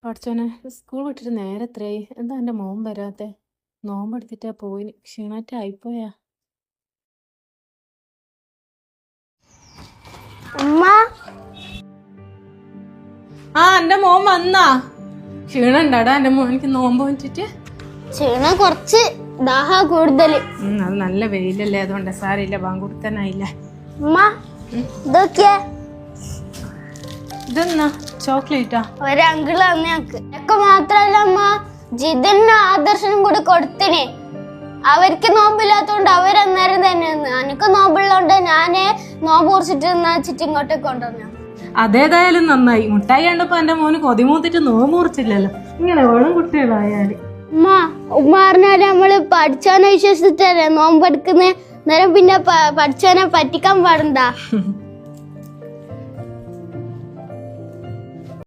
പഠിച്ചോനെ സ്കൂൾ വിട്ടിട്ട് നേരെ എത്രയായി? എന്താ എൻ്റെ മോൻ വരാത്തെ? നോമ്പെടുത്തിട്ടാ പോയിന്. ക്ഷീണായിപ്പോയാ. അമ്മ എൻ്റെ മോൻ വന്നാ? ക്ഷീണം ഉണ്ടാടാ എൻ്റെ മോനിക്ക് നോമ്പ് പറ്റിട്ട്? ക്ഷീണം കുറച്ച്, ദാഹ കൂടുതല്. അത് നല്ല വെയിലല്ലേ, അതുകൊണ്ട് സാരമില്ല, ബാങ്കുടുത്തനായില്ല. അമ്മ ഇതൊക്കെയാ? ഇതെന്നാ ചോക്ലേറ്റാ? ഒരങ്കിള് തന്നെ ഞങ്ങക്ക്. ഒക്കെ മാത്രല്ല അമ്മ, ജിതിന് ആദർശനും കൂടി കൊടുത്തിനെ. അവർക്ക് നോമ്പില്ലാത്തോണ്ട് അവരന്നേരം തന്നെ എനിക്ക് നോമ്പുള്ളതുകൊണ്ട് ഞാനേ നോമ്പ് കുറിച്ചിട്ട് വെച്ചിട്ട് ഇങ്ങോട്ടേക്ക് കൊണ്ടുവന്നു. അതേതായാലും നന്നായി. മുട്ടായി കണ്ടപ്പോ എന്റെ മോന് കൊതിമൂത്തിട്ട് നോമ്പ് കുറിച്ചില്ലല്ലോ. ഇങ്ങനെ വേണം കുട്ടികളായാല്. ഉമ്മ ഉമ്മ പറഞ്ഞാല് നമ്മള് പഠിച്ചവനെ വിശ്വസിച്ചിട്ടല്ലേ നോമ്പെടുക്കുന്നേ. നേരം പിന്നെ പഠിച്ചവനെ പറ്റിക്കാൻ പാടണ്ട.